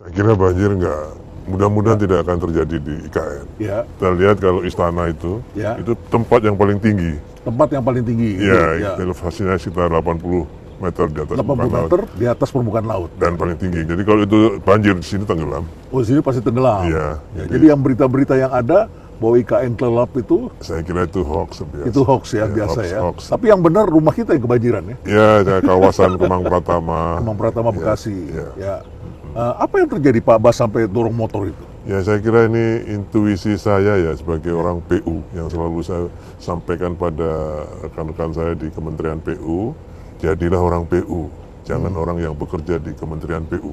Saya kira banjir mudah-mudahan tidak akan terjadi di IKN. Ya, Kita lihat kalau istana itu Ya. tempat yang paling tinggi. tempat yang paling tinggi. Ya, elevasinya sekitar 80 meter di atas 80 permukaan laut. meter di atas permukaan laut. Dan paling tinggi. Jadi kalau itu banjir di sini tenggelam. Oh, sini pasti tenggelam. Iya. Ya, jadi yang berita-berita yang ada bahwa IKN kelelap itu Saya kira itu hoax biasa. itu hoax ya, biasa ya. hoax. Tapi yang benar rumah kita yang kebanjiran ya. Ya, kayak kawasan Kemang Pratama. Kemang Pratama Ya, Bekasi. ya. Ya. Apa yang terjadi Pak Bas sampai dorong motor itu? Ya, saya kira ini intuisi saya ya sebagai orang PU yang selalu saya sampaikan pada rekan-rekan saya di Kementerian PU, jadilah orang PU, jangan orang yang bekerja di Kementerian PU.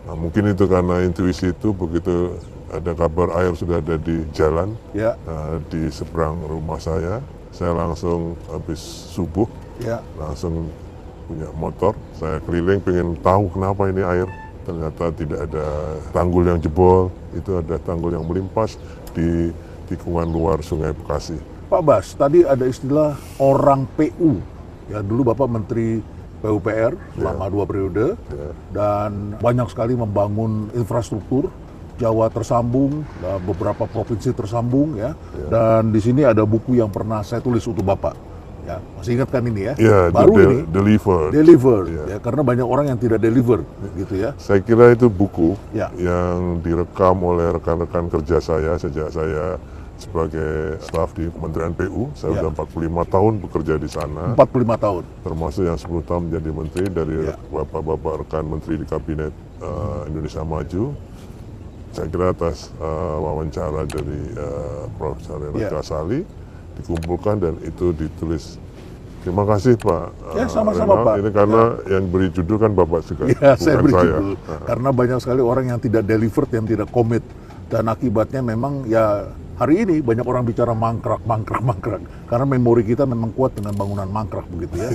Nah, mungkin itu karena intuisi itu begitu ada kabar air sudah ada di jalan, Ya, di seberang rumah saya langsung habis subuh, ya. langsung punya motor, saya keliling pengen tahu kenapa ini air. Ternyata tidak ada tanggul yang jebol, itu ada tanggul yang melimpas di tikungan luar Sungai Bekasi. Pak Bas, tadi ada istilah orang PU. Ya, dulu Bapak Menteri PUPR selama 2 periode Ya. dan banyak sekali membangun infrastruktur. Jawa tersambung, beberapa provinsi tersambung ya. Dan di sini ada buku yang pernah saya tulis untuk Bapak. Ya, masih ingat kan ini ya? Ya, Baru ini deliver. ya, karena banyak orang yang tidak deliver gitu ya. Saya kira itu buku Ya. yang direkam oleh rekan-rekan kerja saya sejak saya sebagai staf di Kementerian PU. Saya Ya. sudah 45 tahun bekerja di sana. 45 tahun. Termasuk yang 10 tahun menjadi menteri dari Ya. bapak-bapak rekan menteri di Kabinet Indonesia Maju. Saya kira atas wawancara dari Profesor Rena Ya. Kasali dikumpulkan dan itu ditulis. Terima kasih Pak. Ya, sama-sama, Renal. Pak. Ini karena yang beri judul kan Bapak juga, Ya, saya bukan beri saya. judul. Karena banyak sekali orang yang tidak delivered, yang tidak komit. Dan akibatnya memang ya hari ini banyak orang bicara mangkrak. Karena memori kita memang kuat dengan bangunan mangkrak begitu ya.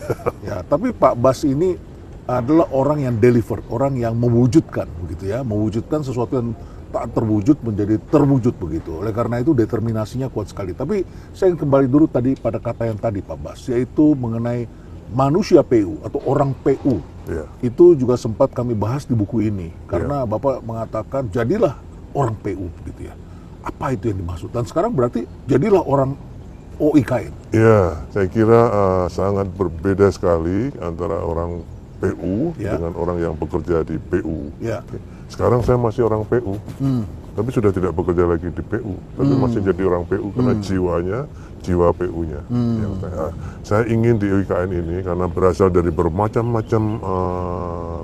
Ya, tapi Pak Bas ini adalah orang yang delivered, orang yang mewujudkan begitu ya, mewujudkan sesuatu yang tak terwujud menjadi terwujud begitu. Oleh karena itu determinasinya kuat sekali. Tapi saya ingin kembali dulu tadi pada kata yang tadi Pak Bas, yaitu mengenai manusia PU atau orang PU. Ya. Itu juga sempat kami bahas di buku ini. Karena Bapak mengatakan jadilah orang PU gitu ya. Apa itu yang dimaksud? Dan sekarang berarti jadilah orang OIKN. Ya, saya kira sangat berbeda sekali antara orang PU Ya. dengan orang yang bekerja di PU. Ya. Sekarang saya masih orang PU, tapi sudah tidak bekerja lagi di PU, tapi masih jadi orang PU karena jiwa PU-nya. Yang saya ingin di IKN ini karena berasal dari bermacam-macam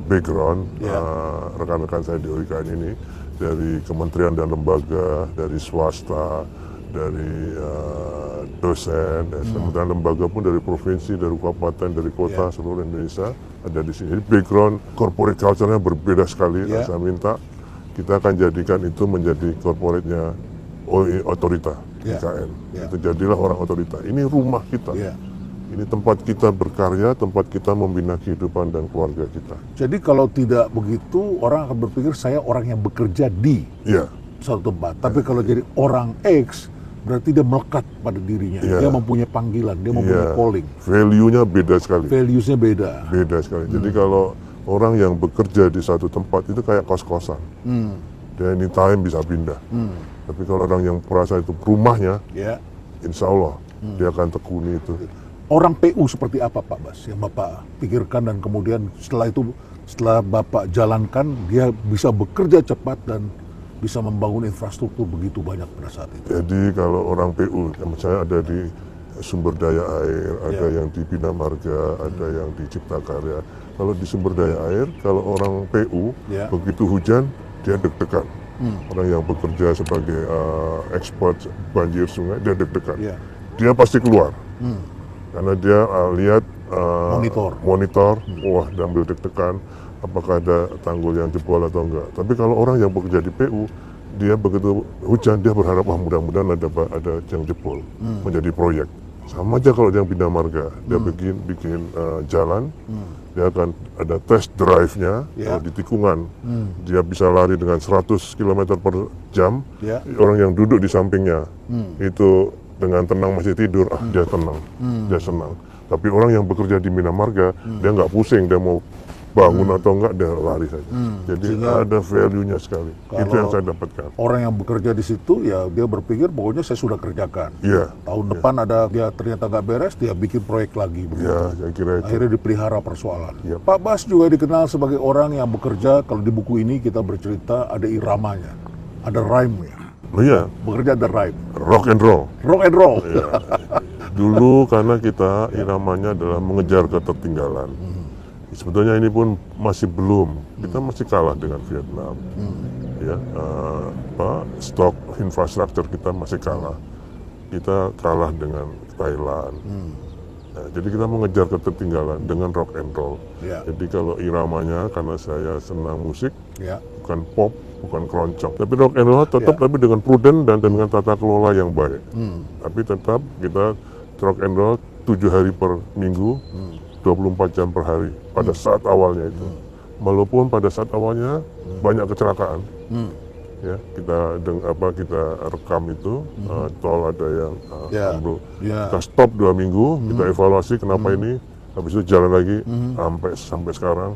background Ya. rekan-rekan saya di IKN ini, dari kementerian dan lembaga, dari swasta, dari dosen, dan kementerian lembaga pun dari provinsi, dari kabupaten, dari kota, seluruh Indonesia ada di sini. Jadi background corporate culture-nya berbeda sekali. Ya. Saya minta kita akan jadikan itu menjadi corporate-nya otorita Ya. IKN. Ya. Itu jadilah orang otorita. Ini rumah kita. Ya. Ini tempat kita berkarya, tempat kita membina kehidupan dan keluarga kita. Jadi kalau tidak begitu, orang akan berpikir saya orang yang bekerja di Iya. suatu tempat. Tapi kalau jadi orang X, berarti dia melekat pada dirinya. Iya. Dia mempunyai panggilan, dia mempunyai Iya. calling. Value-nya beda sekali. Values-nya beda. Beda sekali. Jadi kalau orang yang bekerja di satu tempat itu kayak kos-kosan. Dia anytime bisa pindah. Tapi kalau orang yang merasa itu rumahnya, Ya. insya Allah dia akan tekuni itu. Orang PU seperti apa Pak Bas yang Bapak pikirkan dan kemudian setelah itu, setelah Bapak jalankan, dia bisa bekerja cepat dan bisa membangun infrastruktur begitu banyak pada saat itu. Jadi kalau orang PU, misalnya ada di sumber daya air, ada yang di Bina Marga, ada yang di Cipta Karya. Kalau di sumber daya air, kalau orang PU, Ya. begitu hujan, dia deg-degan. Orang yang bekerja sebagai expert banjir sungai, dia deg-degan. Ya. Dia pasti keluar. Karena dia lihat monitor, wah dia ambil deg-degan, apakah ada tanggul yang jebol atau enggak. Tapi kalau orang yang bekerja di PU, dia begitu hujan, dia berharap wah mudah-mudahan ada yang jebol, menjadi proyek. Sama aja kalau dia Bina Marga, dia bikin jalan, dia akan ada test drive-nya. Kalau di tikungan, dia bisa lari dengan 100 km per jam. Orang yang duduk di sampingnya itu dengan tenang masih tidur, dia tenang, dia senang. Tapi orang yang bekerja di Bina Marga, dia nggak pusing, dia mau bangun atau enggak dia lari saja. Jadi ada value-nya sekali. Itu yang saya dapatkan. Orang yang bekerja di situ ya dia berpikir pokoknya saya sudah kerjakan. Iya. Tahun depan ada dia ternyata nggak beres, dia bikin proyek lagi. Begitu. Ya, saya kira itu. Akhirnya dipelihara persoalan. Iya. Pak Bas juga dikenal sebagai orang yang bekerja, kalau di buku ini kita bercerita ada iramanya, ada rhyme-nya. Oh iya, Bekerja ada rhyme. rock and roll. Rock and roll. Ya. Dulu karena kita iramanya adalah mengejar ketertinggalan. Sebetulnya ini pun masih belum. Kita masih kalah dengan Vietnam. Ya, stok infrastruktur kita masih kalah. Kita kalah dengan Thailand. Nah, jadi kita mengejar ketertinggalan dengan rock and roll. Ya. Jadi kalau iramanya karena saya senang musik, Ya. bukan pop, bukan keroncong. Tapi rock and roll tetap tapi dengan prudent dan dengan tata kelola yang baik. Tapi tetap kita rock and roll 7 hari per minggu, 24 jam per hari pada saat awalnya itu. Walaupun pada saat awalnya banyak kecelakaan. Ya, kita rekam itu tol ada yang ambruk. Kita stop 2 minggu, kita evaluasi kenapa ini. Habis itu jalan lagi sampai sekarang.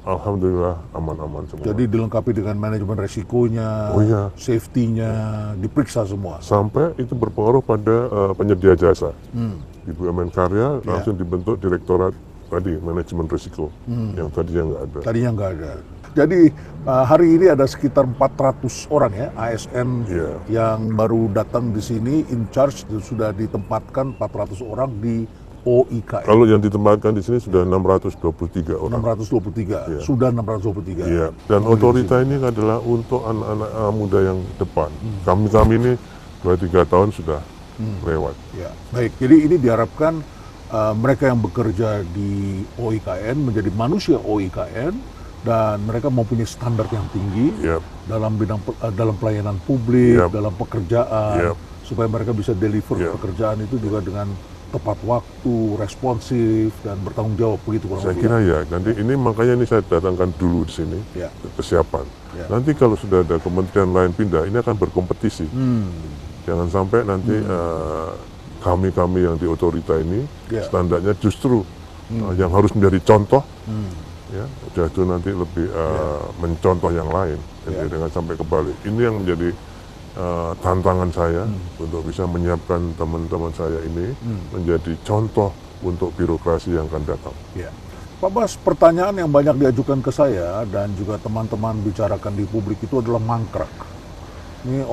Alhamdulillah aman-aman semua. Jadi dilengkapi dengan manajemen resikonya, safety-nya, diperiksa semua. Sampai itu berpengaruh pada penyedia jasa. Di BUMN Karya langsung dibentuk direktorat tadi manajemen risiko yang tadinya nggak ada. Tadinya nggak ada. Jadi hari ini ada sekitar 400 orang ya ASN yang baru datang di sini in charge, sudah ditempatkan 400 orang di OIKN. Kalau yang ditempatkan di sini sudah 623 orang. 623, sudah 623. Iya. Dan otorita ini adalah untuk anak-anak muda yang depan. Kami ini 2-3 tahun sudah lewat. Ya. Baik, jadi ini diharapkan mereka yang bekerja di OIKN menjadi manusia OIKN dan mereka mempunyai standar yang tinggi dalam bidang dalam pelayanan publik, dalam pekerjaan, supaya mereka bisa deliver pekerjaan itu juga dengan tepat waktu, responsif dan bertanggung jawab begitu kurang lebih. Saya kira ya, nanti ini makanya ini saya datangkan dulu di sini kesiapan. Nanti kalau sudah ada kementerian lain pindah, ini akan berkompetisi. Jangan sampai nanti kami yang di otorita ini standarnya justru yang harus menjadi contoh, itu nanti lebih mencontoh yang lain, dengan sampai kebalik. Ini yang menjadi tantangan saya untuk bisa menyiapkan teman-teman saya ini menjadi contoh untuk birokrasi yang akan datang. Pak Bas, pertanyaan yang banyak diajukan ke saya dan juga teman-teman bicarakan di publik itu adalah mangkrak. Ini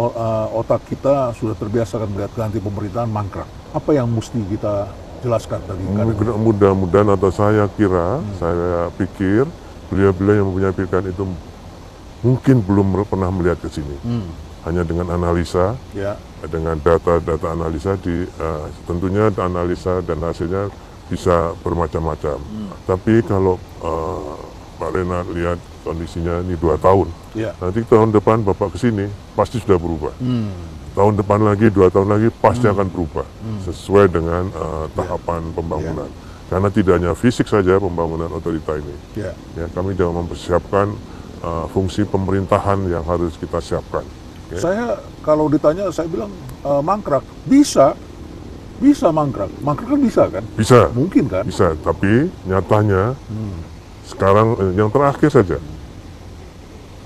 otak kita sudah terbiasa kan melihat ganti pemerintahan mangkrak. Apa yang mesti kita jelaskan tadi? Mudah-mudahan atau saya kira, saya pikir beliau-beliau yang mempunyai pikiran itu mungkin belum pernah melihat ke sini. Hanya dengan analisa, dengan data-data analisa, tentunya analisa dan hasilnya bisa bermacam-macam. Tapi kalau Pak Renat lihat kondisinya ini 2 tahun, nanti tahun depan Bapak kesini pasti sudah berubah. Tahun depan lagi, 2 tahun lagi pasti akan berubah sesuai dengan tahapan pembangunan. Karena tidak hanya fisik saja pembangunan otorita ini. Kami juga mempersiapkan fungsi pemerintahan yang harus kita siapkan. Saya kalau ditanya, saya bilang mangkrak bisa mangkrak kan bisa kan? Bisa. Mungkin kan? Bisa, tapi nyatanya sekarang yang terakhir saja,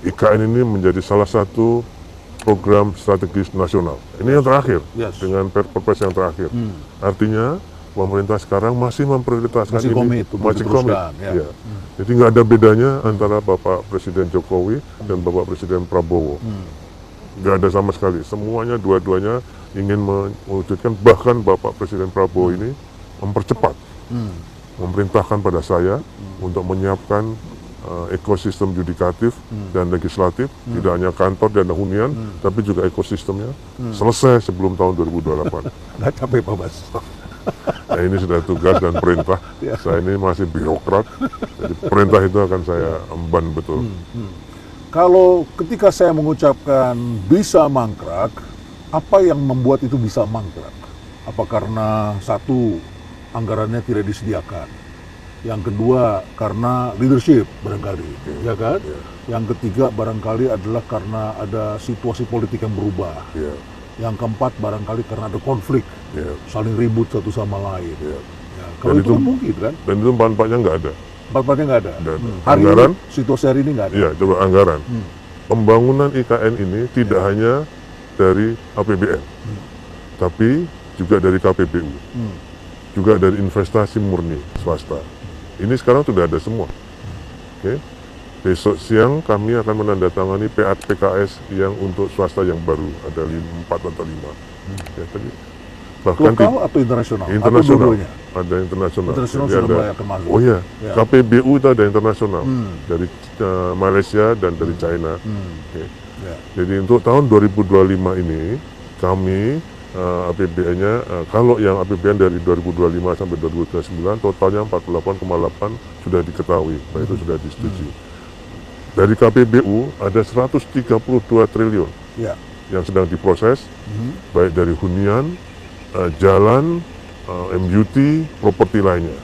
IKN ini menjadi salah satu program strategis nasional. Ini yang terakhir dengan Perpres yang terakhir. Artinya pemerintah sekarang masih memprioritaskan ini, masih komit. Jadi nggak ada bedanya antara Bapak Presiden Jokowi dan Bapak Presiden Prabowo. Nggak ada sama sekali. Semuanya dua-duanya ingin mewujudkan, bahkan Bapak Presiden Prabowo ini mempercepat, memerintahkan pada saya untuk menyiapkan ekosistem yudikatif dan legislatif, tidak hanya kantor dan hunian, tapi juga ekosistemnya selesai sebelum tahun 2028. Nggak capek Pak Bas. Nah, ini sudah tugas dan perintah. Saya ini masih birokrat, jadi perintah itu akan saya emban betul. Kalau ketika saya mengucapkan bisa mangkrak, apa yang membuat itu bisa mangkrak? Apa karena satu, anggarannya tidak disediakan? Yang kedua, karena leadership barangkali, ya kan? Yang ketiga barangkali adalah karena ada situasi politik yang berubah. Yang keempat barangkali karena ada konflik, saling ribut satu sama lain. Kalau itu mungkin kan? Dan itu manfaatnya nggak ada. Empat-empatnya nggak ada. Nggak ada. Hari Anggaran? ini, situasi hari ini nggak ada. Iya, coba anggaran. Pembangunan IKN ini tidak hanya dari APBN, tapi juga dari KPBU, juga dari investasi murni swasta. Ini sekarang sudah ada semua. Oke. Besok siang kami akan menandatangani PKS yang untuk swasta yang baru, ada 4 atau 5. Ya, tadi. Bahkan Lokal atau internasional? internasional, Atau dua-duanya? ada internasional. Internasional Jadi sudah ada, mulai akan masuk. oh iya, Ya. KPBU itu ada internasional dari Malaysia dan dari China. Oke. Ya. Jadi untuk tahun 2025 ini kami APBN-nya kalau yang APBN dari 2025 sampai 2029 totalnya 48,8 sudah diketahui, itu sudah disetujui. Dari KPBU ada 132 triliun Ya. yang sedang diproses, baik dari hunian, jalan, MUT, properti lainnya.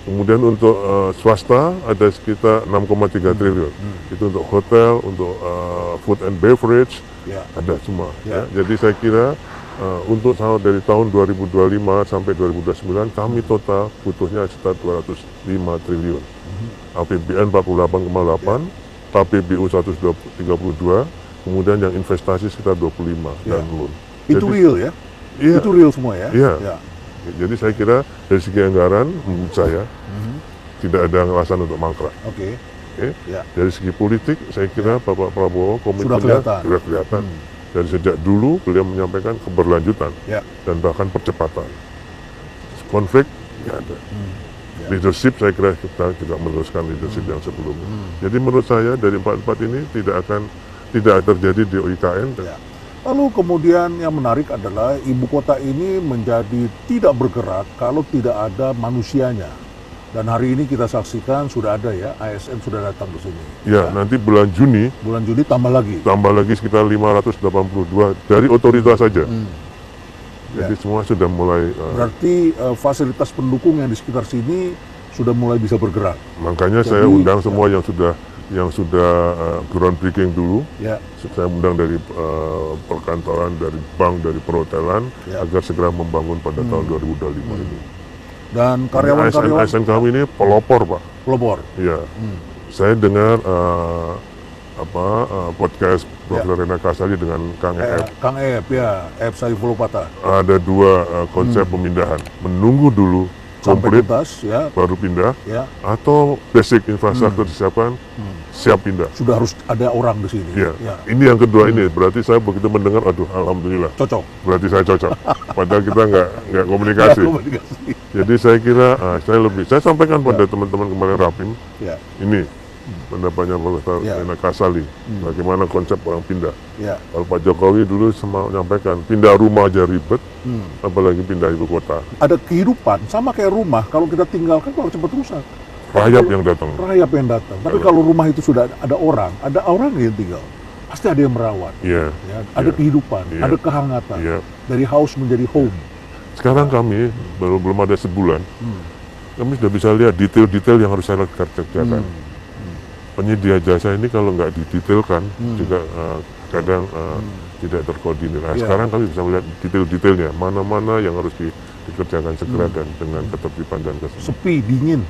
Kemudian untuk swasta ada sekitar 6,3 triliun. Itu untuk hotel, untuk food and beverage, Ya. ada semua. Ya. Ya. Jadi saya kira untuk dari tahun 2025 sampai 2029 kami total butuhnya sekitar 205 triliun. APBN 48,8, KPBU 132, kemudian yang investasi sekitar 25 Ya. dan loan. Itu Jadi- real ya? Iya. Itu real semua ya? Iya. Ya. Jadi saya kira dari segi anggaran menurut saya tidak ada alasan untuk mangkrak. Oke. Oke? Ya. Dari segi politik saya kira Bapak Prabowo komitmennya kelihatan. sudah kelihatan. Dari sejak dulu beliau menyampaikan keberlanjutan Ya. dan bahkan percepatan. Konflik ya ada. Ya. Leadership saya kira kita juga meneruskan leadership yang sebelumnya. Jadi menurut saya dari 4 ini tidak terjadi di IKN. Ya. Lalu kemudian yang menarik adalah ibu kota ini menjadi tidak bergerak kalau tidak ada manusianya. Dan hari ini kita saksikan sudah ada ya, ASN sudah datang ke sini. Ya, nanti bulan Juni Bulan Juni tambah lagi. tambah lagi sekitar 582 dari otoritas saja. Jadi semua sudah mulai Berarti fasilitas pendukung yang di sekitar sini sudah mulai bisa bergerak. makanya Jadi, saya undang semua yang sudah groundbreaking dulu. Ya. Saya undang dari perkantoran, dari bank, dari perhotelan Ya. agar segera membangun pada tahun 2025 ini. Dan karyawan-karyawan ASN kami ini pelopor, Pak. pelopor. Iya. Saya dengar podcast Prof. Rena Kasali dengan Kang Ep. Kang Ep ya, Ep Saiful Patah. Ada 2 konsep pemindahan. Menunggu dulu Sampai komplit tuntas ya, baru pindah, ya. atau basic infrastruktur disiapkan, siap pindah. Sudah harus ada orang di sini. Iya. Ya. Ini yang kedua ini, berarti saya begitu mendengar, aduh alhamdulillah, Cocok. berarti saya cocok. Padahal kita nggak komunikasi. Ya, komunikasi. Jadi saya kira saya sampaikan pada teman-teman kemarin Rapim, Ya. ini pendapatnya Prof. Ya. Rena Kasali, bagaimana konsep orang pindah. Ya. Kalau Pak Jokowi dulu menyampaikan pindah rumah aja ribet, apalagi pindah ibu kota. Ada kehidupan sama kayak rumah, kalau kita tinggalkan kalau cepat rusak. Rayap yang datang. Rayap yang datang. Tapi kalau rumah itu sudah ada orang yang tinggal, pasti ada yang merawat. Iya. Ya, ada kehidupan, Iya. ada kehangatan. Iya. Dari house menjadi home. Sekarang kami belum ada sebulan, kami sudah bisa lihat detail-detail yang harus saya kerjakan. Penyedia jasa ini kalau nggak didetailkan juga kadang tidak terkoordinir. Nah, Ya. sekarang kami bisa melihat detail-detailnya, mana-mana yang harus dikerjakan segera dan dengan ketertiban dan keseimbangan. Sepi, dingin,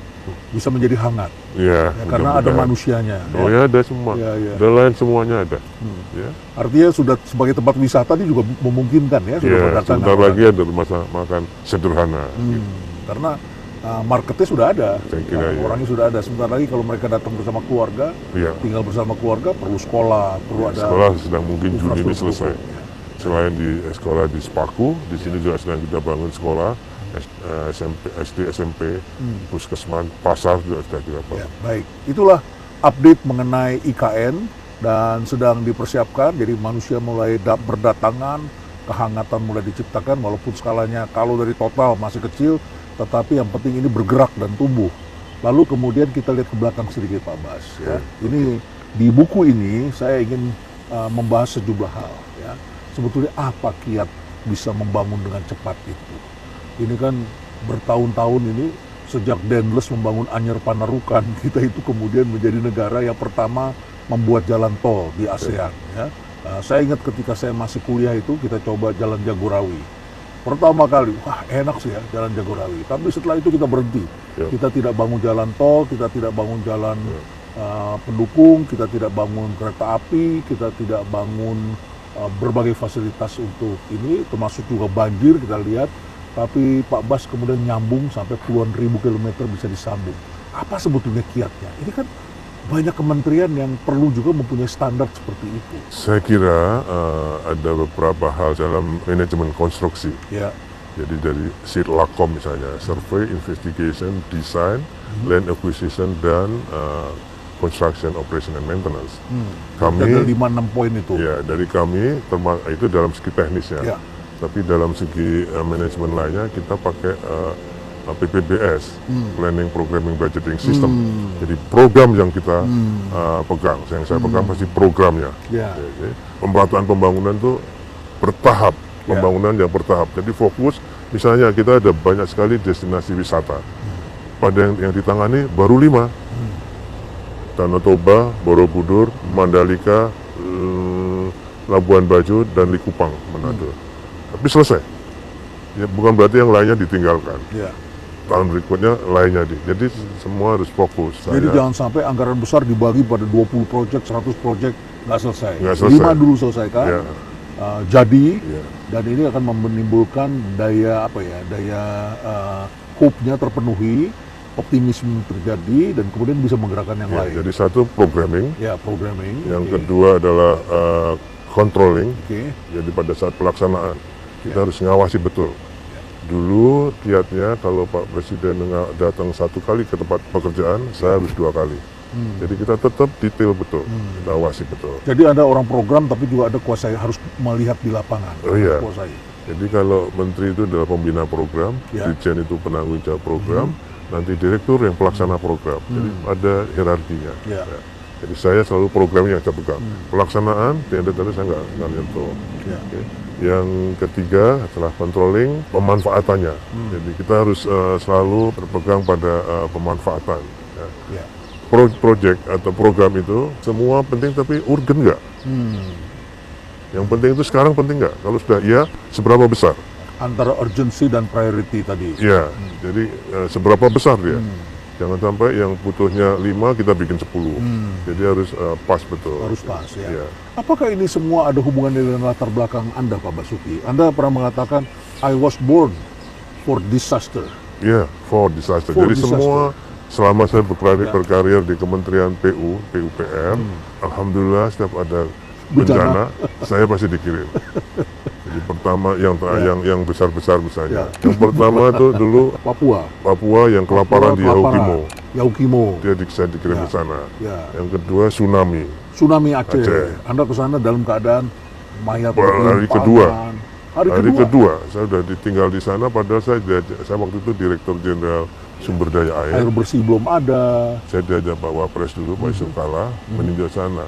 bisa menjadi hangat. Ya, Ya, karena ada mudah-mudahan. manusianya. Oh ya, ada semua. Ya, ya. Ada lain semuanya ada. Ya. Artinya sudah sebagai tempat wisata ini juga memungkinkan ya, sudah Ya, berdatangan sebentar orang. lagi ada rumah makan sederhana. Karena marketnya sudah ada, Saya kira, ya. orangnya sudah ada. Sebentar lagi kalau mereka datang bersama keluarga, Iya. tinggal bersama keluarga, perlu sekolah, perlu ada Sekolah sedang mungkin Juni ini infrastruktur. selesai. Selain di sekolah di Sepaku, di sini juga sedang kita bangun sekolah SD, SMP, puskesmas, pasar juga sudah kita bangun. Ya, baik. Itulah update mengenai IKN dan sedang dipersiapkan. Jadi manusia mulai berdatangan, kehangatan mulai diciptakan walaupun skalanya kalau dari total masih kecil, tetapi yang penting ini bergerak dan tumbuh. Lalu kemudian kita lihat ke belakang sedikit Pak Bas. Ya. Ini di buku ini saya ingin membahas sejumlah hal. Ya. Sebetulnya apa kiat bisa membangun dengan cepat itu? Ini kan bertahun-tahun ini sejak Dendles membangun Anyer Panarukan, kita itu kemudian menjadi negara yang pertama membuat jalan tol di ASEAN. Ya. Saya ingat ketika saya masih kuliah itu kita coba jalan Jagorawi. Pertama kali, wah enak sih ya jalan Jagorawi. Tapi setelah itu kita berhenti. Ya. Kita tidak bangun jalan tol, kita tidak bangun jalan pendukung, kita tidak bangun kereta api, kita tidak bangun berbagai fasilitas untuk ini, termasuk juga banjir kita lihat. Tapi Pak Bas kemudian nyambung sampai puluhan ribu kilometer bisa disambung. Apa sebetulnya kiatnya? Ini kan banyak kementerian yang perlu juga mempunyai standar seperti itu. Saya kira ada beberapa hal dalam manajemen konstruksi. Ya. Jadi dari SIRLAKOM misalnya, Survey, Investigation, Design, Land Acquisition, dan Construction, Operation, and Maintenance. Ada 5-6 poin itu. Ya, dari kami, itu dalam segi teknisnya. Ya. Tapi dalam segi manajemen lainnya, kita pakai PPBS, Planning, Programming, Budgeting System. Jadi program yang kita pegang, yang saya pegang pasti programnya. Ya. Jadi, pemerataan pembangunan itu bertahap, pembangunan yang bertahap. Jadi fokus, misalnya kita ada banyak sekali destinasi wisata. Pada yang ditangani baru 5. Danau Toba, Borobudur, Mandalika, Labuan Bajo, dan Likupang, Manado. Tapi selesai. Ya, bukan berarti yang lainnya ditinggalkan. Ya. Tahun berikutnya lainnya jadi semua harus fokus. Jadi jangan sampai anggaran besar dibagi pada 20 proyek, 100 proyek nggak selesai. Nggak selesai. 5 dulu selesaikan. Ya. Jadi Ya. dan ini akan menimbulkan daya hope-nya terpenuhi, optimisme terjadi, dan kemudian bisa menggerakkan yang lain. Jadi satu programming, Ya, programming. yang kedua adalah controlling. Oke. Jadi pada saat pelaksanaan kita harus ngawasi betul. Dulu kiatnya kalau Pak Presiden datang 1 kali ke tempat pekerjaan, saya harus 2 kali. Jadi kita tetap detail betul, kita awasi betul. Jadi ada orang program tapi juga ada kuasai, harus melihat di lapangan. Oh iya. Kuasai. Jadi kalau menteri itu adalah pembina program, Ya. dirjen itu penanggung jawab program, nanti direktur yang pelaksana program. Jadi ada hierarkinya. Ya. Ya. Jadi saya selalu programnya yang saya pegang. Pelaksanaan, tadi saya nggak nyentuh. Ya. Oke. Yang ketiga setelah controlling, pemanfaatannya. Jadi kita harus selalu berpegang pada pemanfaatan. Ya. Ya. Project atau program itu semua penting, tapi urgen nggak? Yang penting itu sekarang penting nggak? Kalau sudah iya, seberapa besar? Antara urgency dan priority tadi. Iya, jadi seberapa besar dia? Jangan sampai yang butuhnya 5 kita bikin 10. Jadi harus pas betul. Harus pas ya. Iya. Apakah ini semua ada hubungannya dengan latar belakang Anda, Pak Basuki? Anda pernah mengatakan, I was born for disaster. Iya, for disaster. For Jadi disaster. semua selama saya berkarir di Kementerian PUPR, alhamdulillah setiap ada bencana, saya pasti dikirim. Jadi pertama yang besar-besar misalnya. Ya. Yang pertama itu dulu Papua yang kelaparan di Yaukimo. Yaukimo. Saya dikirim ke sana. Ya. Yang kedua tsunami. Tsunami Aceh. Aceh. Anda ke sana dalam keadaan mayat Hari berlimpahan. kedua. Hari kedua. Saya sudah ditinggal di sana, padahal saya waktu itu Direktur Jenderal Sumber Daya Air bersih belum ada. Saya diajak Pak Wapres dulu, Pak Yusuf Kala, meninjau sana.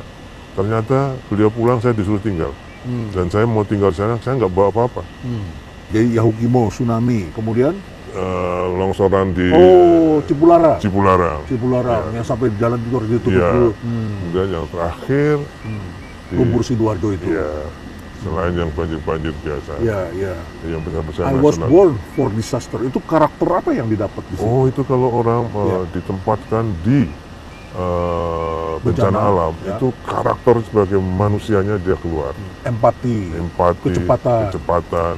Ternyata beliau pulang, saya disuruh tinggal. Dan saya mau tinggal di sana, saya nggak bawa apa-apa. Jadi Yaukimo, tsunami. Kemudian? Longsoran di Cipularang. Cipularang. Yang sampai jalan juga ditutup Ya. dulu. Kemudian yang terakhir, Lumpur Sidoarjo itu. ya, selain yang banjir-banjir biasa. Ya. Yang besar-besar I was nasional. born for disaster. Itu karakter apa yang didapat di sini? Oh, itu kalau orang ditempatkan di bencana alam, ya. itu karakter sebagai manusianya dia keluar. Empati. Kecepatan.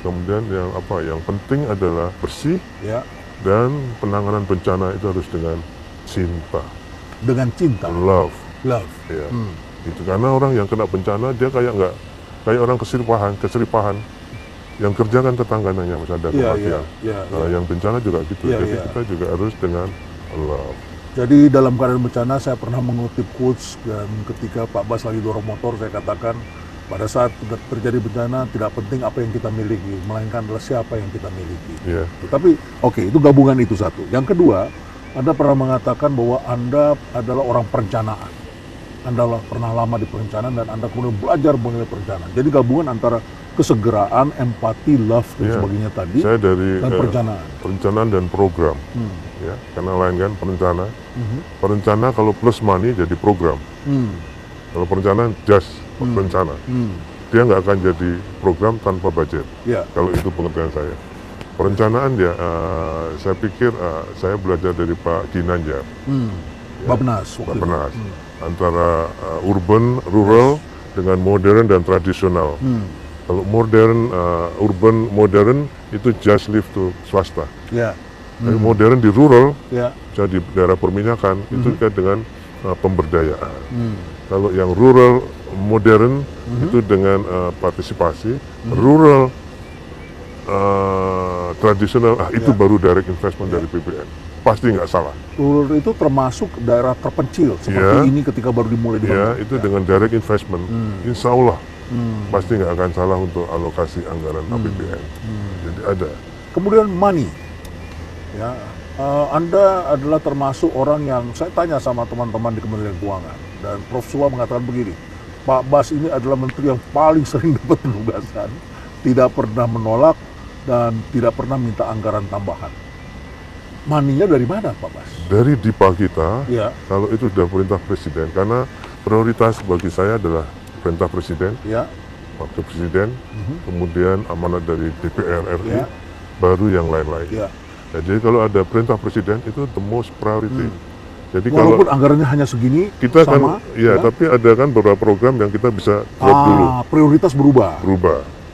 Kemudian yang penting adalah bersih, Ya. dan penanganan bencana itu harus dengan cinta, Dengan cinta. love. Love. Ya. Itu karena orang yang kena bencana dia kayak orang keseripahan. Yang kerja kan tetangganya masih ada kematian. Nah, yang bencana juga gitu. Iya, Jadi iya. kita juga harus dengan love. Jadi dalam keadaan bencana saya pernah mengutip quotes, dan ketika Pak Bas lagi dorong motor saya katakan pada saat terjadi bencana tidak penting apa yang kita miliki, melainkan adalah siapa yang kita miliki. Iya. Tapi itu gabungan itu satu. Yang kedua, Anda pernah mengatakan bahwa Anda adalah orang perencanaan. Anda pernah lama di perencanaan dan Anda kemudian belajar mengenai perencanaan. Jadi gabungan antara kesegeraan, empati, love dan Iya. sebagainya tadi, Saya dari dan perencanaan. perencanaan dan program. Ya, karena lain kan perencana. Perencana kalau plus money jadi program. Kalau perencanaan just perencana. dia nggak akan jadi program tanpa budget. Ya. Kalau itu pengertian saya. Perencanaan ya, saya pikir saya belajar dari Pak Ginanjar. Bappenas. Bappenas. Antara urban, rural, dengan modern dan tradisional. Kalau modern, urban, modern itu just leave to swasta. Ya. Tapi modern di rural, Ya. jadi di daerah perminyakan, itu kan dengan pemberdayaan. Kalau yang rural, modern, itu dengan partisipasi. Rural, tradisional, itu baru direct investment dari PBN. Pasti nggak salah. Rural itu termasuk daerah terpencil seperti ini ketika baru dimulai di Ya, itu dengan direct investment, insya Allah pasti nggak akan salah untuk alokasi anggaran APBN. Jadi ada. Kemudian money, ya, Anda adalah termasuk orang yang saya tanya sama teman-teman di Kementerian Keuangan dan Prof. Suwa mengatakan begini, Pak Bas ini adalah menteri yang paling sering dapat penugasan, tidak pernah menolak dan tidak pernah minta anggaran tambahan. Maninya dari mana, Pak Bas? Dari DIPA kita, Ya. kalau itu sudah perintah presiden, karena prioritas bagi saya adalah perintah presiden, Ya. wakil presiden, kemudian amanat dari DPR RI, Ya. baru yang lain-lain. Ya. Ya, jadi kalau ada perintah presiden itu the most priority. Jadi Walaupun kalau anggarannya hanya segini, kita sama, kan, ya, tapi ada kan beberapa program yang kita bisa drop dulu, prioritas berubah.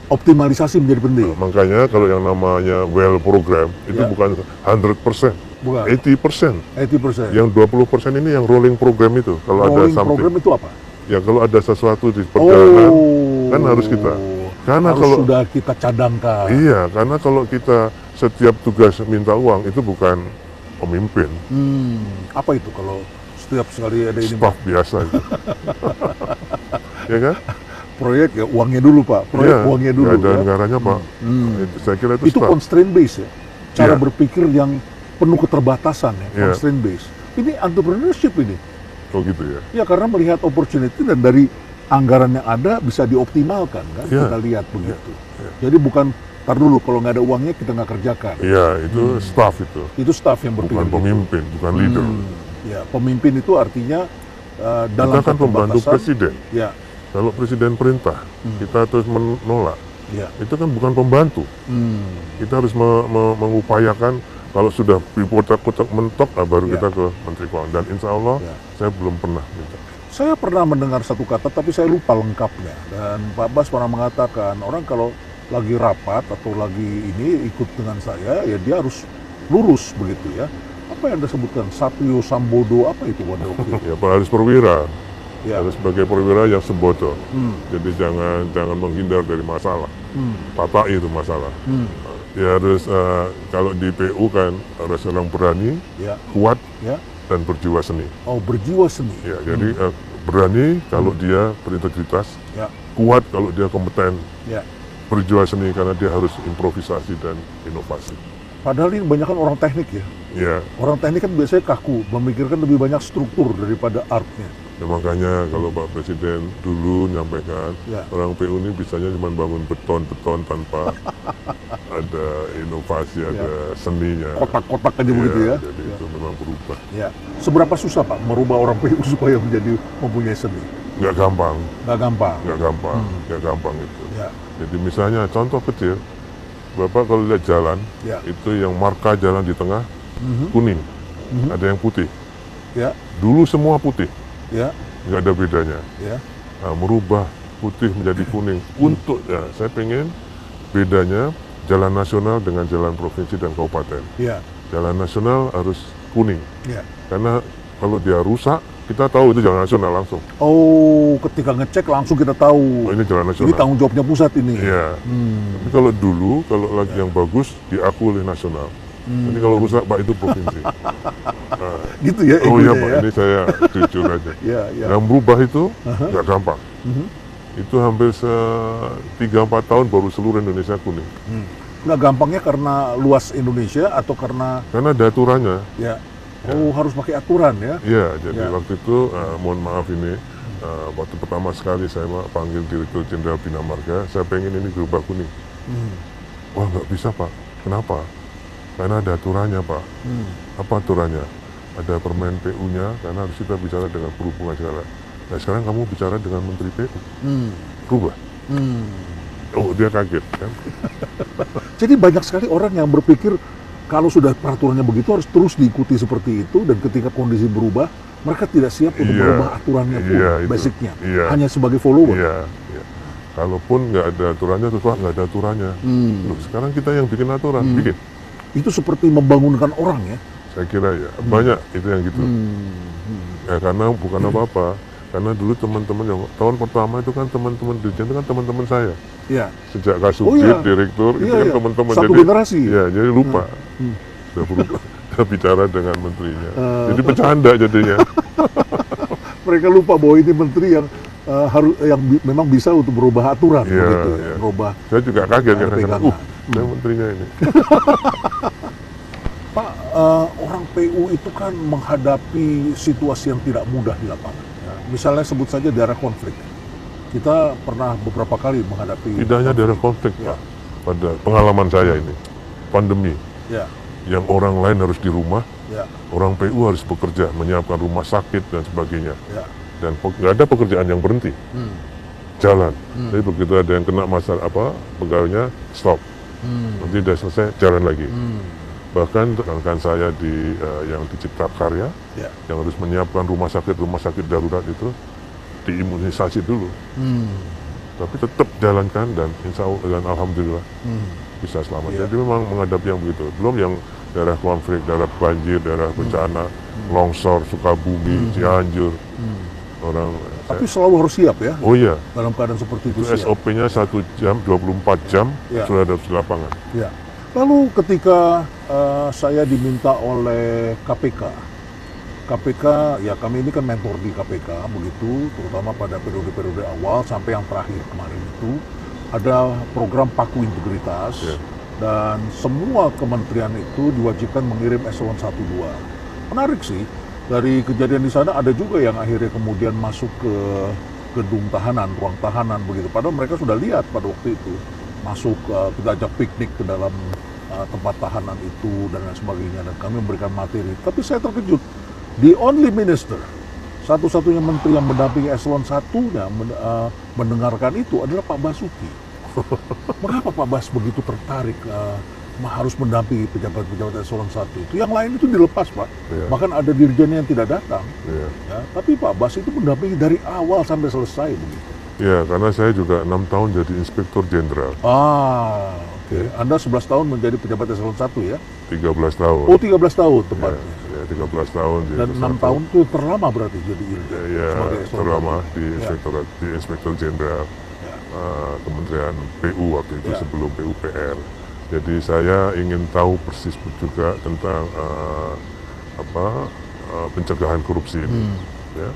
Optimalisasi menjadi penting. Makanya kalau yang namanya well program itu Ya. bukan 100%, Bukan. 80%. 80%. Yang 20% ini yang rolling program itu. Kalau ada Rolling something, program itu apa? ya kalau ada sesuatu di perjalanan, kan harus kita. Karena harus kalau sudah kita cadangkan. iya, karena kalau kita setiap tugas minta uang itu bukan pemimpin, Apa itu kalau setiap sekali ada ini staff biasa itu. Ya kan? proyek ya uangnya dulu Pak, proyek Iya, uangnya dulu. nggak ada Ya. negaranya Pak. Saya kira itu Itu staff. constraint base ya, cara Iya. berpikir yang penuh keterbatasan ya, Iya. constraint base. Ini entrepreneurship ini. Oh gitu ya. Ya karena melihat opportunity dan dari anggaran yang ada bisa dioptimalkan kan, Iya. kita lihat begitu. Jadi bukan tar dulu kalau nggak ada uangnya kita nggak kerjakan. Iya, itu staff itu. Itu staff yang berpikir. Bukan gitu. pemimpin, bukan leader. Ya, pemimpin itu artinya dalam Kita kan pembantu keterbatasan. presiden. Ya, Kalau presiden perintah, kita terus menolak. ya. Itu kan bukan pembantu. Kita harus mengupayakan kalau sudah kotak-kotak mentok, baru Ya. kita ke Menteri Keuangan. Dan insya Allah Ya. saya belum pernah minta. Saya pernah mendengar satu kata, tapi saya lupa lengkapnya. Dan Pak Bas pernah mengatakan, orang kalau lagi rapat atau lagi ini ikut dengan saya, ya dia harus lurus begitu ya. Apa yang Anda sebutkan? Satrio Sambodo, apa itu pada waktu itu? Ya Pak, harus perwira. Ya. Harus sebagai perwira yang sebodoh. Jadi jangan menghindar dari masalah. Tatai itu masalah. Ya harus, kalau di PU kan harus orang berani, Ya, kuat, ya. dan berjiwa seni. Oh, berjiwa seni. Ya, jadi berani kalau dia berintegritas, Ya, kuat kalau dia kompeten, ya. berjiwa seni karena dia harus improvisasi dan inovasi. Padahal ini banyak kan orang teknik ya. Ya, Orang teknik kan biasanya kaku, memikirkan lebih banyak struktur daripada artnya. ya makanya kalau Pak Presiden dulu nyampaikan, Ya. orang PU ini bisanya cuma bangun beton-beton tanpa ada inovasi, ada seninya. Kotak-kotak aja begitu ya. Jadi itu memang berubah. Ya. Seberapa susah Pak merubah orang PU supaya mempunyai seni? Nggak gampang, Nggak gampang. nggak gampang itu. Ya, Jadi misalnya contoh kecil, Bapak kalau lihat jalan, ya, itu yang marka jalan di tengah kuning, ada yang putih. ya, Dulu semua putih, ya, nggak ada bedanya. ya. Nah, merubah putih menjadi kuning. Untuk ya, saya pengen bedanya jalan nasional dengan jalan provinsi dan kabupaten. Ya, Jalan nasional harus kuning, ya. karena kalau dia rusak, kita tahu itu jalan nasional langsung. Oh, ketika ngecek langsung kita tahu. Oh, ini jalan Ini nasional. tanggung jawabnya pusat ini. Iya. Tapi kalau dulu, kalau lagi yang bagus, diakui oleh nasional. Jadi kalau rusak, Pak, itu provinsi. Nah, Gitu ya. oh iya egonya Pak, ya. ini saya jujur aja. Ya, ya. Yang berubah itu nggak gampang. Itu hampir 3-4 tahun baru seluruh Indonesia kuning. Nggak gampangnya karena luas Indonesia atau karena Karena ada aturannya. ya. Oh, harus pakai aturan ya. Iya, jadi Ya. waktu itu, mohon maaf ini, waktu pertama sekali saya panggil Direktur Jenderal Bina Marga, saya pengen ini berubah kuning. Wah, nggak bisa Pak. Kenapa? Karena ada aturannya Pak. Apa aturannya? Ada permen PU-nya, karena harus kita bicara dengan perhubungan segala. Nah sekarang kamu bicara dengan Menteri PU. Rubah. Oh, dia kaget kan. Jadi banyak sekali orang yang berpikir kalau sudah peraturannya begitu harus terus diikuti seperti itu, dan ketika kondisi berubah mereka tidak siap untuk merubah aturannya pun, itu. basicnya. Iya. Hanya sebagai follower. Iya, iya. Kalaupun nggak ada aturannya, terus wah nggak ada aturannya. Loh, sekarang kita yang bikin aturan, bikin. Itu seperti membangunkan orang ya. Saya kira ya, banyak itu yang gitu. Ya karena bukan apa-apa. Karena dulu teman-teman yang tahun pertama itu kan teman-teman dirjen itu kan teman-teman saya. Iya. Sejak Kasubdit, direktur, itu kan teman-teman. Satu jadi, generasi. Iya, jadi lupa. Udah berubah. Udah bicara dengan menterinya. Jadi bercanda jadinya. Mereka lupa bahwa ini menteri yang memang bisa untuk berubah aturan, Iya, begitu, iya. berubah. Saya juga kaget Ada karena pegangan. saya menterinya ini. Pak, orang PU itu kan menghadapi situasi yang tidak mudah di lapangan. Ya, misalnya sebut saja daerah konflik. Kita pernah beberapa kali menghadapi. Tidak hanya daerah konflik, Ya. Pak. Pada pengalaman saya ini, pandemi, Ya, yang orang lain harus di rumah, ya, orang PU harus bekerja, menyiapkan rumah sakit dan sebagainya. ya. Dan nggak ada pekerjaan yang berhenti, jalan. Jadi begitu ada yang kena masalah pegawainya stop, nanti udah selesai jalan lagi. Bahkan rekan saya yang di Cipta Karya, Ya. yang harus menyiapkan rumah sakit darurat itu diimunisasi dulu. Tapi tetap jalankan dan insya Allah dan alhamdulillah bisa selamat. Ya. Jadi memang menghadapi yang begitu. Belum yang daerah konflik, daerah banjir, daerah bencana, longsor, Sukabumi, Cianjur. Orang Tapi selalu harus siap ya, oh iya, dalam keadaan seperti itu itu siap. SOP-nya 1 jam, 24 jam Ya. sudah ada di lapangan. Ya. Lalu ketika saya diminta oleh KPK, ya kami ini kan mentor di KPK begitu, terutama pada periode-periode awal sampai yang terakhir kemarin itu ada program Paku Integritas, Ya. dan semua kementerian itu diwajibkan mengirim eselon 1-2. Menarik sih, dari kejadian di sana ada juga yang akhirnya kemudian masuk ke gedung tahanan, ruang tahanan begitu. Padahal mereka sudah lihat pada waktu itu masuk, kita ajak piknik ke dalam tempat tahanan itu dan lain sebagainya, dan kami memberikan materi. Tapi saya terkejut, the only minister, satu-satunya menteri yang mendampingi eselon 1-nya mendengarkan itu adalah Pak Basuki. Mengapa Pak Bas begitu tertarik harus mendampingi pejabat-pejabat eselon 1 itu? Yang lain itu dilepas, Pak. Iya. Bahkan ada dirjennya yang tidak datang. Iya. Ya, tapi Pak Bas itu mendampingi dari awal sampai selesai begitu. Ya, karena saya juga 6 tahun jadi inspektur jenderal, Oke. Anda 11 tahun menjadi pejabat eselon 1 ya? 13 tahun. Oh, 13 tahun Ya, tepatnya. ya, 13 tahun. Dan jadi 6 satu. tahun itu terlama berarti jadi irjen. Ya, sebagai eselon terlama 1. di inspektor jenderal Kementerian PU waktu itu Ya. sebelum PUPR. Jadi saya ingin tahu persis juga tentang pencegahan korupsi ini. Ya.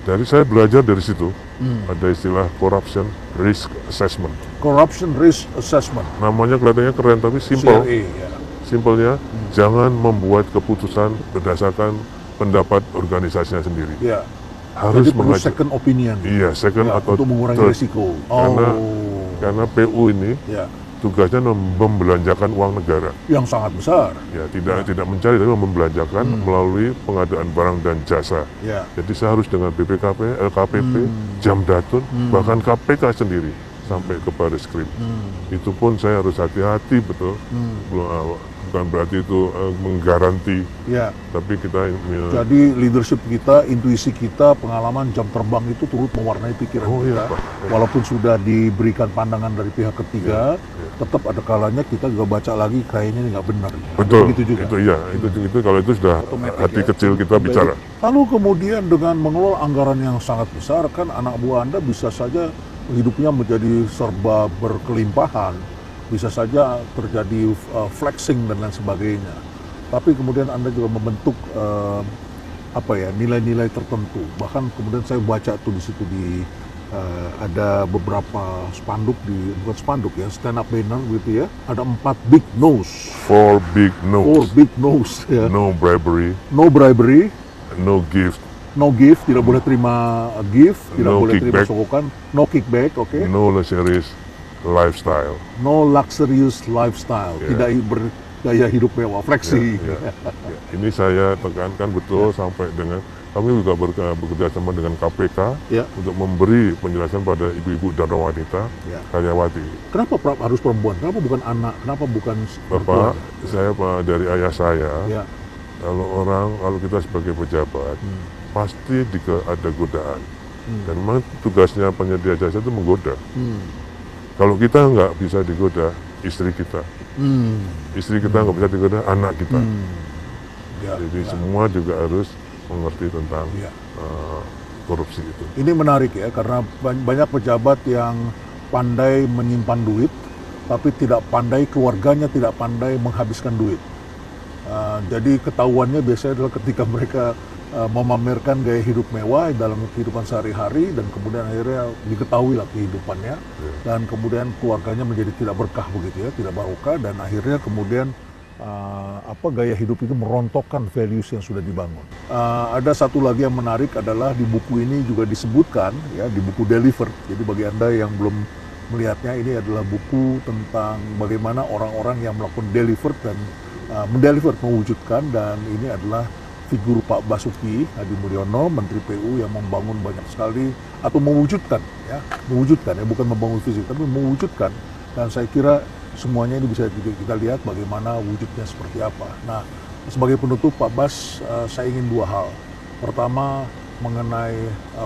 Dari saya belajar dari situ ada istilah corruption risk assessment. Corruption Risk Assessment. Namanya kelihatannya keren tapi simple. CRA, ya. Simpelnya jangan membuat keputusan berdasarkan pendapat organisasinya sendiri. Ya. Harus Jadi perlu mengajak. second opinion. Iya, second Ya, atau untuk mengurangi third. risiko. Karena PU ini Ya, tugasnya membelanjakan uang negara. yang sangat besar. Ya, tidak mencari tapi membelanjakan melalui pengadaan barang dan jasa. Ya. Jadi saya harus dengan BPKP, LKPP, Jamdatun, bahkan KPK sendiri sampai ke Baris Krim. Itu pun saya harus hati-hati betul. Bukan berarti itu menggaranti, Ya. tapi kita Jadi leadership kita, intuisi kita, pengalaman jam terbang itu turut mewarnai pikiran Oh, kita. iya, Pak. Walaupun sudah diberikan pandangan dari pihak ketiga, tetap ada kalanya kita juga baca lagi kayaknya ini nggak benar. Ada betul. begitu juga. Itu iya, itu kalau itu sudah Otomatis, hati ya. kecil kita bicara. Lalu kemudian dengan mengelola anggaran yang sangat besar, kan anak buah Anda bisa saja hidupnya menjadi serba berkelimpahan, bisa saja terjadi flexing dan lain sebagainya. Tapi kemudian Anda juga membentuk nilai-nilai tertentu. Bahkan kemudian saya baca tuh di situ ada beberapa spanduk, bukan spanduk ya, stand up banner gitu ya. Ada 4 big no's. 4 big 4 no's. big no's ya. No bribery, No bribery, no gift, no gift, tidak boleh terima gift, tidak No boleh terima kickback. sogokan, no kickback, oke. no luxurious lifestyle. No luxurious lifestyle, Ya. tidak bergaya hidup mewah, flexi. Ya. Ini saya tekankan betul sampai dengan kami juga bekerja sama dengan KPK Ya. untuk memberi penjelasan pada ibu-ibu dan wanita Ya. karyawati. Kenapa harus perempuan? Kenapa bukan anak? Kenapa bukan Bapak, mertua? saya dari ayah saya, Ya. kalau kita sebagai pejabat, pasti ada godaan. Dan memang tugasnya penyedia jasa itu menggoda. Kalau kita nggak bisa digoda, istri kita. Istri kita nggak bisa digoda, anak kita. Ya. Jadi semua juga harus mengerti tentang Ya. korupsi itu. Ini menarik ya, karena banyak pejabat yang pandai menyimpan duit, tapi tidak pandai, keluarganya tidak pandai menghabiskan duit. Jadi ketahuannya biasanya adalah ketika mereka memamerkan gaya hidup mewah dalam kehidupan sehari-hari, dan kemudian akhirnya diketahui lah kehidupannya, dan kemudian keluarganya menjadi tidak berkah begitu ya, tidak barokah, dan akhirnya kemudian gaya hidup itu merontokkan values yang sudah dibangun. Ada satu lagi yang menarik adalah di buku ini juga disebutkan ya, di buku Deliver. Jadi bagi Anda yang belum melihatnya, ini adalah buku tentang bagaimana orang-orang yang melakukan deliver dan mewujudkan, dan ini adalah figur Pak Basuki Hadi Mulyono, Menteri PU, yang membangun banyak sekali atau mewujudkan ya, bukan membangun fisik tapi mewujudkan, dan saya kira semuanya ini bisa kita lihat bagaimana wujudnya seperti apa. Nah, sebagai penutup Pak Bas, saya ingin dua hal. Pertama, mengenai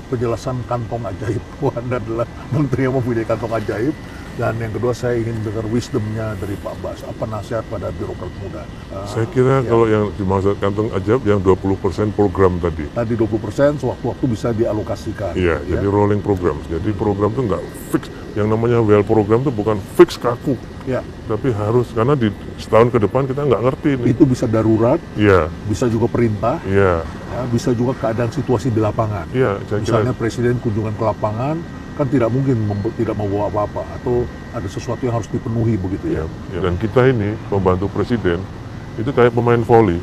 penjelasan kantong ajaib. Anda adalah menteri yang mempunyai kantong ajaib. Dan yang kedua, saya ingin dengar wisdomnya dari Pak Bas. Apa nasihat pada birokrat muda? Saya kira kalau yang dimaksud kantong ajaib yang 20% program tadi. Tadi 20% sewaktu-waktu bisa dialokasikan. Iya, ya? Jadi rolling program. Jadi program itu nggak fix. Yang namanya well program itu bukan fix kaku. Ya. Tapi harus, karena di setahun ke depan kita nggak ngerti nih. Itu bisa darurat, Iya. bisa juga perintah, Iya. ya, bisa juga keadaan situasi di lapangan. Iya, saya Misalnya kira. presiden kunjungan ke lapangan, kan tidak mungkin tidak membawa apa-apa, atau ada sesuatu yang harus dipenuhi begitu ya. Ya. Dan kita ini pembantu presiden itu kayak pemain volley.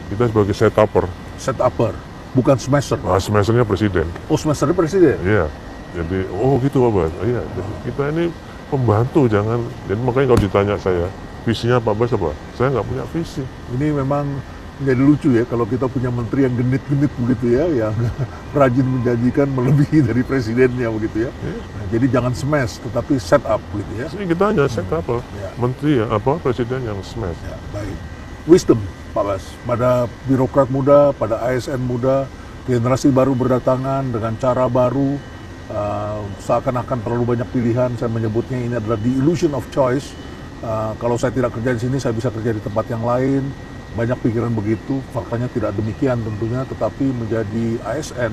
Kita sebagai setupper. Set-upper, bukan smasher. Nah, smashernya presiden. Oh, smashernya presiden? Iya. Jadi, gitu Pak Bas. Iya. Jadi kita ini pembantu, jangan. Jadi makanya kalau ditanya saya, visinya Pak Bas apa? Saya nggak punya visi. Ini memang menjadi lucu ya kalau kita punya menteri yang genit-genit begitu ya, yang rajin menjanjikan melebihi dari presidennya begitu ya. Nah, jadi jangan smash, tetapi set up gitu ya. Jadi kita hanya setupper. Ya. Menteri ya, presiden yang smash. Ya, baik. Wisdom, Pak Bas, pada birokrat muda, pada ASN muda, generasi baru berdatangan dengan cara baru, seakan-akan terlalu banyak pilihan. Saya menyebutnya ini adalah the illusion of choice. Kalau saya tidak kerja di sini, saya bisa kerja di tempat yang lain. Banyak pikiran begitu, faktanya tidak demikian tentunya, tetapi menjadi ASN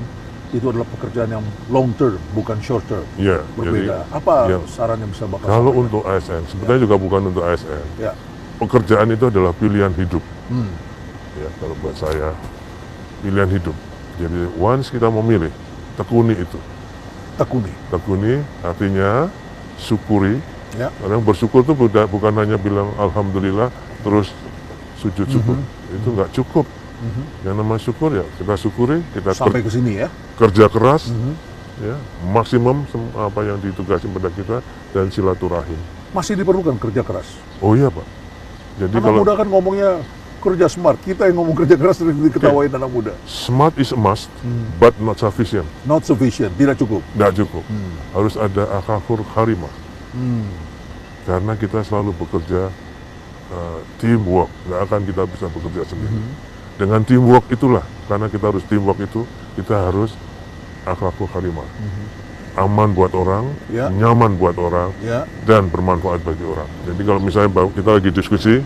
itu adalah pekerjaan yang long term, bukan short term. Iya. Berbeda. Jadi, Apa ya, saran yang bisa Bapak kalau sampaikan? untuk ASN, sebetulnya juga bukan untuk ASN. Ya. Pekerjaan itu adalah pilihan hidup. Ya, kalau buat saya, pilihan hidup. Jadi once kita memilih, tekuni itu. Tekuni artinya syukuri. Ya. Karena bersyukur itu bukan hanya bilang alhamdulillah terus sujud syukur. Itu nggak cukup. Yang namanya syukur ya kita syukuri, kita Sampai ke sini ya. kerja keras, ya maksimum apa yang ditugasi pada kita, dan silaturahim. Masih diperlukan kerja keras. Oh iya Pak. Jadi Anak kalau muda kan ngomongnya kerja smart, kita yang ngomong kerja keras sering diketawain anak muda. smart is a must, but not sufficient. Not sufficient, tidak cukup. Nggak cukup. Harus ada akakur karimah. Karena kita selalu bekerja teamwork, nggak akan kita bisa bekerja sendiri. Dengan teamwork itulah, karena kita harus teamwork itu, kita harus akhlakul karimah. Aman buat orang, Ya. nyaman buat orang, Ya. dan bermanfaat bagi orang. Jadi kalau misalnya kita lagi diskusi,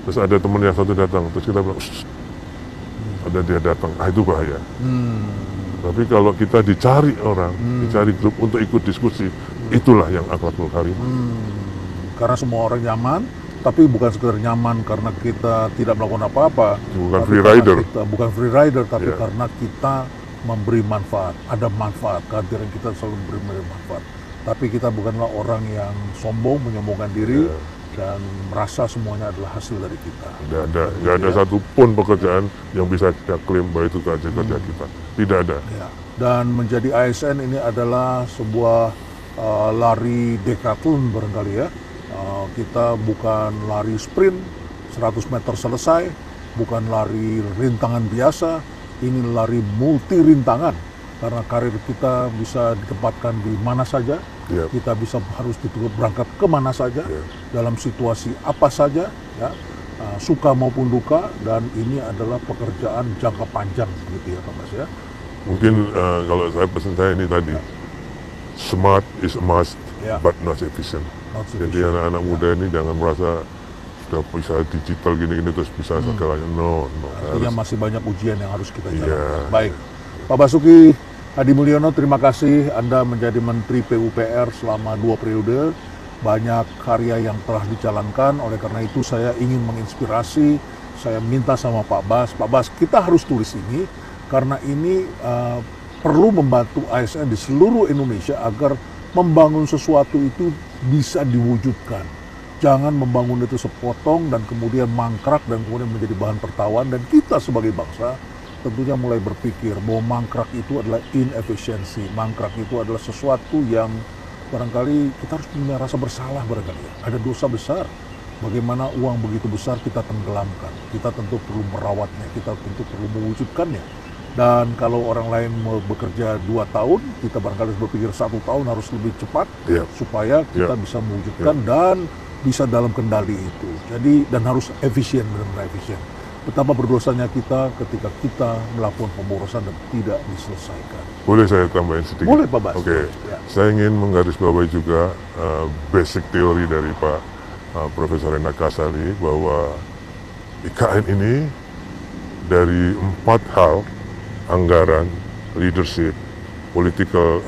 terus ada teman yang satu datang, terus kita bilang, "Shh, ada dia datang, itu bahaya. Tapi kalau kita dicari orang, dicari grup untuk ikut diskusi, itulah yang akhlakul karimah. Karena semua orang nyaman, tapi bukan sekedar nyaman karena kita tidak melakukan apa-apa. Bukan Tapi free karena rider. bukan free rider, tapi Ya. karena kita memberi manfaat. Ada manfaat, kehadiran kita selalu memberi manfaat. Tapi kita bukanlah orang yang sombong, menyombongkan diri, dan merasa semuanya adalah hasil dari kita. Nggak ada satupun pekerjaan yang bisa kita klaim bahwa itu kerja kita. Tidak ada. Ya. Dan menjadi ASN ini adalah sebuah lari decathlon barangkali ya. Kita bukan lari sprint 100 meter selesai, bukan lari rintangan biasa. ini lari multi rintangan karena karir kita bisa ditempatkan di mana saja, Yep. kita bisa harus berangkat kemana saja, Yep. dalam situasi apa saja, ya, suka maupun duka, dan ini adalah pekerjaan jangka panjang, gitu ya Pak Bas ya. Mungkin kalau saya pesan saya ini tadi, smart is a must, Ya. but not efficient. Not Jadi sufficient. anak-anak muda ini jangan merasa sudah bisa digital gini-gini terus bisa segalanya. No. Artinya masih banyak ujian yang harus kita jalankan. Iya. Baik, Pak Basuki Hadi Mulyono, terima kasih Anda menjadi Menteri PUPR selama 2 periode. Banyak karya yang telah dijalankan, oleh karena itu saya ingin menginspirasi, saya minta sama Pak Bas, kita harus tulis ini, karena ini perlu membantu ASN di seluruh Indonesia agar membangun sesuatu itu bisa diwujudkan. Jangan membangun itu sepotong dan kemudian mangkrak dan kemudian menjadi bahan tertawaan, dan kita sebagai bangsa tentunya mulai berpikir bahwa mangkrak itu adalah inefisiensi, mangkrak itu adalah sesuatu yang barangkali kita harus punya rasa bersalah barangkali ya. Ada dosa besar. Bagaimana uang begitu besar kita tenggelamkan. Kita tentu perlu merawatnya, kita tentu perlu mewujudkannya. Dan kalau orang lain mau bekerja 2 tahun, kita barangkali harus berpikir 1 tahun harus lebih cepat, Yep. supaya kita Yep. bisa mewujudkan dan bisa dalam kendali itu. Jadi, dan harus efisien, benar-benar efisien. Betapa berdosanya kita ketika kita melakukan pemborosan dan tidak diselesaikan. Boleh saya tambahin sedikit? Boleh Pak Bas. Oke, Ya. saya ingin menggarisbawahi juga basic teori dari Pak Profesor Endar Kasali bahwa IKN ini dari 4 hal, anggaran, leadership, political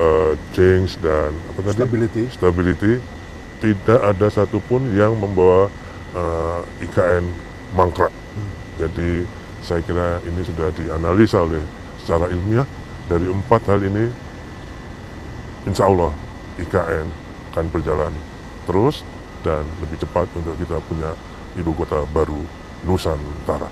change, dan apa tadi? Stability, tidak ada satupun yang membawa IKN mangkrak. Jadi saya kira ini sudah dianalisa oleh secara ilmiah. Dari 4 hal ini, insya Allah IKN akan berjalan terus dan lebih cepat untuk kita punya ibu kota baru Nusantara.